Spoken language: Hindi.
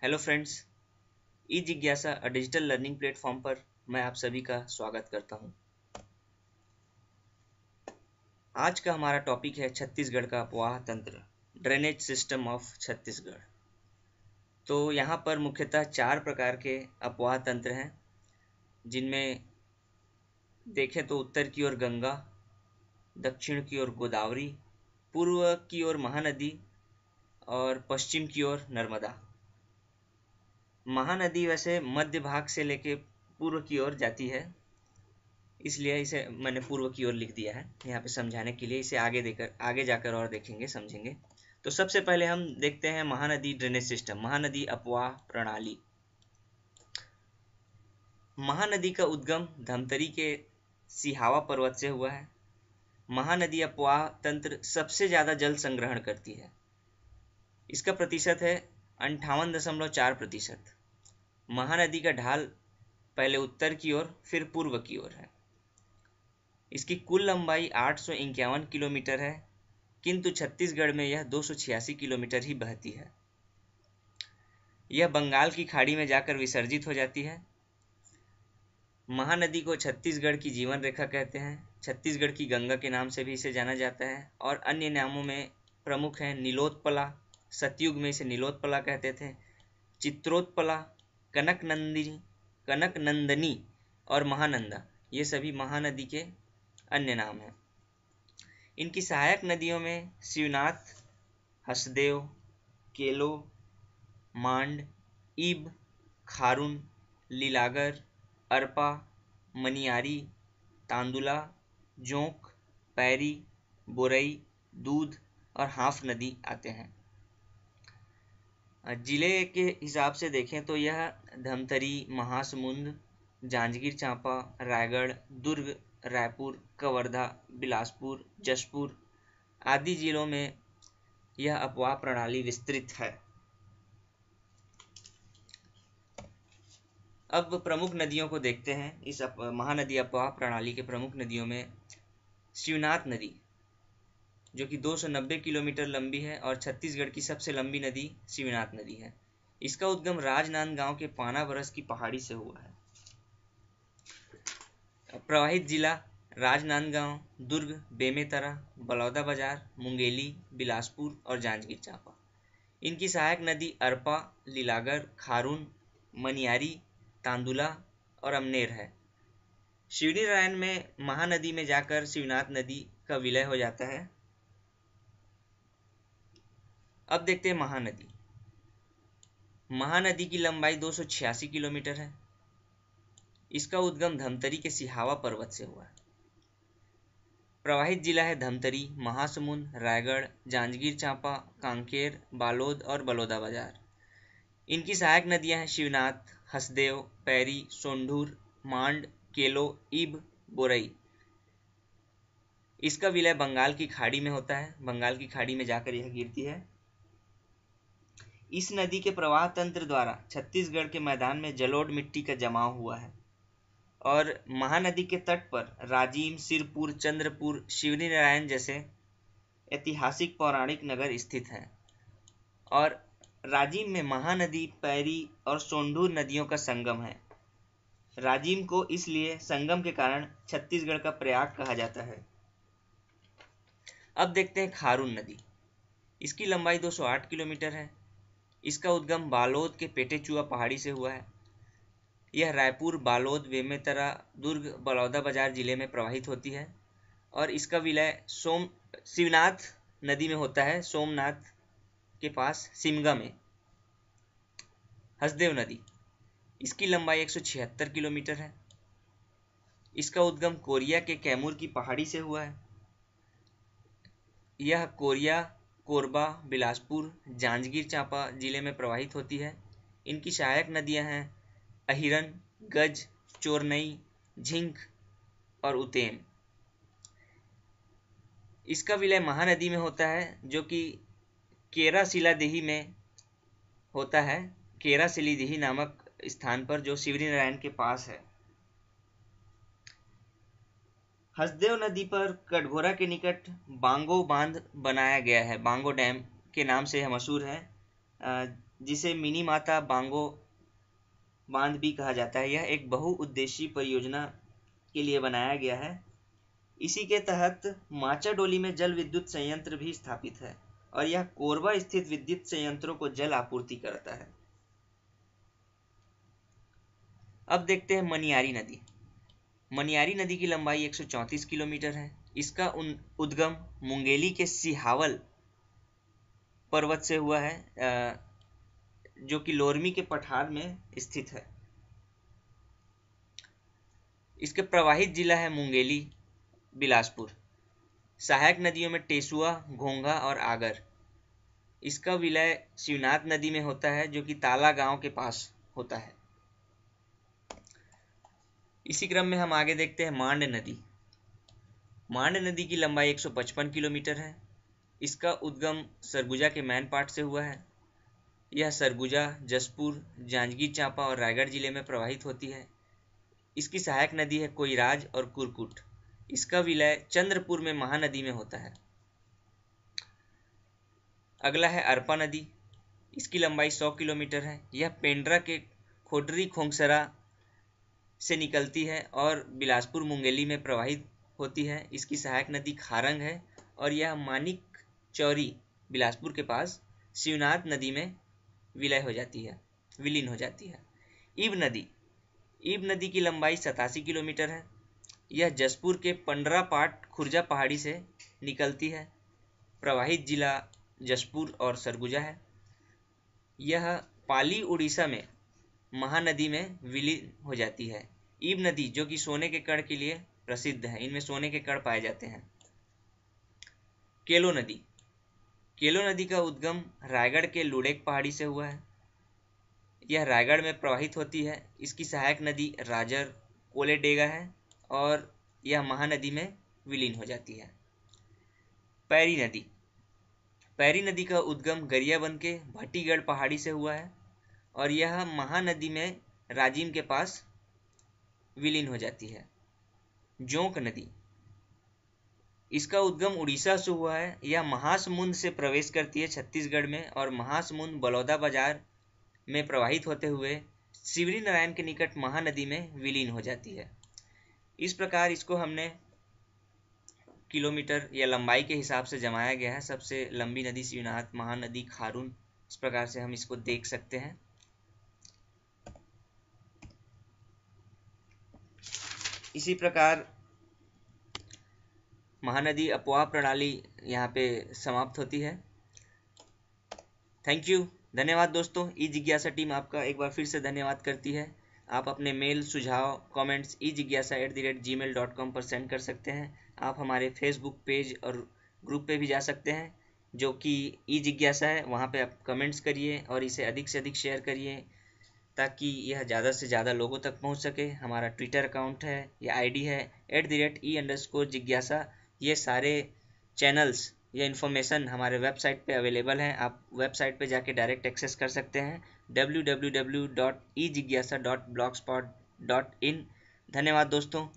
हेलो फ्रेंड्स, ई जिज्ञासा डिजिटल लर्निंग प्लेटफॉर्म पर मैं आप सभी का स्वागत करता हूं। आज का हमारा टॉपिक है छत्तीसगढ़ का अपवाह तंत्र, ड्रेनेज सिस्टम ऑफ छत्तीसगढ़। तो यहाँ पर मुख्यतः 4 प्रकार के अपवाह तंत्र हैं, जिनमें देखें तो उत्तर की ओर गंगा, दक्षिण की ओर गोदावरी, पूर्व की ओर महानदी और पश्चिम की ओर नर्मदा। महानदी वैसे मध्य भाग से लेके पूर्व की ओर जाती है, इसलिए इसे मैंने पूर्व की ओर लिख दिया है यहाँ पे समझाने के लिए। इसे आगे जाकर और देखेंगे, समझेंगे। तो सबसे पहले हम देखते हैं महानदी ड्रेनेज सिस्टम, महानदी अपवाह प्रणाली। महानदी का उद्गम धमतरी के सिहावा पर्वत से हुआ है। महानदी अपवाह तंत्र सबसे ज्यादा जल संग्रहण करती है। इसका प्रतिशत है 58.4%। महानदी का ढाल पहले उत्तर की ओर फिर पूर्व की ओर है। इसकी कुल लंबाई 851 किलोमीटर है, किंतु छत्तीसगढ़ में यह 286 किलोमीटर ही बहती है। यह बंगाल की खाड़ी में जाकर विसर्जित हो जाती है। महानदी को छत्तीसगढ़ की जीवन रेखा कहते हैं। छत्तीसगढ़ की गंगा के नाम से भी इसे जाना जाता है और अन्य नामों में प्रमुख हैं नीलोत्पला, सतयुग में इसे नीलोत्पला कहते थे, चित्रोत्पला, कनकनंदनी और महानंदा। ये सभी महानदी के अन्य नाम हैं। इनकी सहायक नदियों में शिवनाथ, हसदेव, केलो, मांड, ईब, खारून, लीलागर, अरपा, मनियारी, तांदुला, जोंक, पैरी, बोरई, दूध और हाफ नदी आते हैं। जिले के हिसाब से देखें तो यह धमतरी, महासमुंद, जांजगीर चांपा, रायगढ़, दुर्ग, रायपुर, कवर्धा, बिलासपुर, जशपुर आदि जिलों में यह अपवाह प्रणाली विस्तृत है। अब प्रमुख नदियों को देखते हैं। इस महानदी अपवाह प्रणाली के प्रमुख नदियों में शिवनाथ नदी, जो कि 290 किलोमीटर लंबी है और छत्तीसगढ़ की सबसे लंबी नदी शिवनाथ नदी है। इसका उद्गम राजनांदगांव के पाना बरस की पहाड़ी से हुआ है। प्रवाहित जिला राजनांदगांव, दुर्ग, बेमेतरा, बलौदाबाजार, मुंगेली, बिलासपुर और जांजगीर चांपा। इनकी सहायक नदी अरपा, लीलागर, खारून, मनियारी, तांदुला और अमनेर है। शिवरीनारायण में महानदी में जाकर शिवनाथ नदी का विलय हो जाता है। अब देखते हैं महानदी। महानदी की लंबाई 286 किलोमीटर है। इसका उद्गम धमतरी के सिहावा पर्वत से हुआ है। प्रवाहित जिला है धमतरी, महासमुंद, रायगढ़, जांजगीर चांपा, कांकेर, बालोद और बलौदाबाजार। इनकी सहायक नदियां हैं शिवनाथ, हसदेव, पैरी, सोंढूर, मांड, केलो, ईब, बोरई। इसका विलय बंगाल की खाड़ी में होता है। बंगाल की खाड़ी में जाकर यह गिरती है। इस नदी के प्रवाह तंत्र द्वारा छत्तीसगढ़ के मैदान में जलोढ़ मिट्टी का जमाव हुआ है और महानदी के तट पर राजिम, सिरपुर, चंद्रपुर, शिवरीनारायण जैसे ऐतिहासिक पौराणिक नगर स्थित हैं। और राजिम में महानदी, पैरी और सोंढूर नदियों का संगम है। राजिम को इसलिए संगम के कारण छत्तीसगढ़ का प्रयाग कहा जाता है। अब देखते हैं खारून नदी। इसकी लंबाई 208 किलोमीटर है। इसका उद्गम बालोद के पेटेचुआ पहाड़ी से हुआ है। यह रायपुर, बालोद, बेमेतरा, दुर्ग, बलौदाबाजार जिले में प्रवाहित होती है और इसका विलय शिवनाथ नदी में होता है, सोमनाथ के पास सिमगा में। हसदेव नदी, इसकी लंबाई 176 किलोमीटर है। इसका उद्गम कोरिया के कैमूर की पहाड़ी से हुआ है। यह कोरिया, कोरबा, बिलासपुर, जांजगीर चांपा जिले में प्रवाहित होती है। इनकी सहायक नदियां हैं अहिरन, गज, चोरनई, झिंक और उतेम। इसका विलय महानदी में होता है, जो कि केरासिलादेही में होता है, केरासिलीदेही नामक स्थान पर, जो शिवरीनारायण के पास है। हसदेव नदी पर कटघोरा के निकट बांगो बांध बनाया गया है। बांगो डैम के नाम से यह मशहूर है, जिसे मिनी माता बांगो बांध भी कहा जाता है। यह एक बहुउद्देशीय परियोजना के लिए बनाया गया है। इसी के तहत माचाडोली में जल विद्युत संयंत्र भी स्थापित है और यह कोरबा स्थित विद्युत संयंत्रों को जल आपूर्ति करता है। अब देखते हैं मनियारी नदी। मनियारी नदी की लंबाई 134 किलोमीटर है। इसका उद्गम मुंगेली के सिहावल पर्वत से हुआ है, जो कि लोरमी के पठार में स्थित है। इसके प्रवाहित जिला है मुंगेली, बिलासपुर। सहायक नदियों में टेसुआ, घोंघा और आगर। इसका विलय शिवनाथ नदी में होता है, जो कि ताला गांव के पास होता है। इसी क्रम में हम आगे देखते हैं मांड नदी। मांड नदी की लंबाई 155 किलोमीटर है। इसका उद्गम सरगुजा के मैनपाट से हुआ है। यह सरगुजा, जसपुर, जांजगीर चांपा और रायगढ़ जिले में प्रवाहित होती है। इसकी सहायक नदी है कोइराज और कुरकुट। इसका विलय चंद्रपुर में महानदी में होता है। अगला है अरपा नदी। इसकी लंबाई 100 किलोमीटर है। यह पेंड्रा के खोडरी खोंगसरा से निकलती है और बिलासपुर मुंगेली में प्रवाहित होती है। इसकी सहायक नदी खारंग है और यह मानिक चौरी, बिलासपुर के पास, शिवनाथ नदी में विलीन हो जाती है। ईब नदी की लंबाई 87 किलोमीटर है। यह जसपुर के पंडरापाट खुर्जा पहाड़ी से निकलती है। प्रवाहित जिला जसपुर और सरगुजा है। यह पाली, उड़ीसा में महानदी में विलीन हो जाती है। ईब नदी, जो कि सोने के कण के लिए प्रसिद्ध है, इनमें सोने के कण पाए जाते हैं। केलो नदी का उद्गम रायगढ़ के लुड़ेक पहाड़ी से हुआ है। यह रायगढ़ में प्रवाहित होती है। इसकी सहायक नदी राजर, कोलेडेगा है और यह महानदी में विलीन हो जाती है। पैरी नदी का उद्गम गरियाबंद के भट्टीगढ़ पहाड़ी से हुआ है और यह महानदी में राजिम के पास विलीन हो जाती है। जोंक नदी, इसका उद्गम उड़ीसा से हुआ है। यह महासमुंद से प्रवेश करती है छत्तीसगढ़ में और महासमुंद बलौदा बाजार में प्रवाहित होते हुए शिवरी नारायण के निकट महानदी में विलीन हो जाती है। इस प्रकार इसको हमने किलोमीटर या लंबाई के हिसाब से जमाया गया है। सबसे लंबी नदी शिवनाथ, महानदी खारून, इस प्रकार से हम इसको देख सकते हैं। इसी प्रकार महानदी अपवाह प्रणाली यहाँ पे समाप्त होती है। थैंक यू, धन्यवाद दोस्तों। ई जिज्ञासा टीम आपका एक बार फिर से धन्यवाद करती है। आप अपने मेल, सुझाव, कमेंट्स ejigyasa@gmail.com पर सेंड कर सकते हैं। आप हमारे फेसबुक पेज और ग्रुप पे भी जा सकते हैं, जो कि ई जिज्ञासा है। वहाँ पे आप कमेंट्स करिए और इसे अधिक से अधिक शेयर करिए ताकि यह ज़्यादा से ज़्यादा लोगों तक पहुँच सके। हमारा ट्विटर अकाउंट है या आईडी है @e_जिज्ञासा। ये सारे चैनल्स या इन्फॉर्मेशन हमारे वेबसाइट पे अवेलेबल हैं। आप वेबसाइट पे जाके डायरेक्ट एक्सेस कर सकते हैं www.ejigyasa.blogspot.in। धन्यवाद दोस्तों।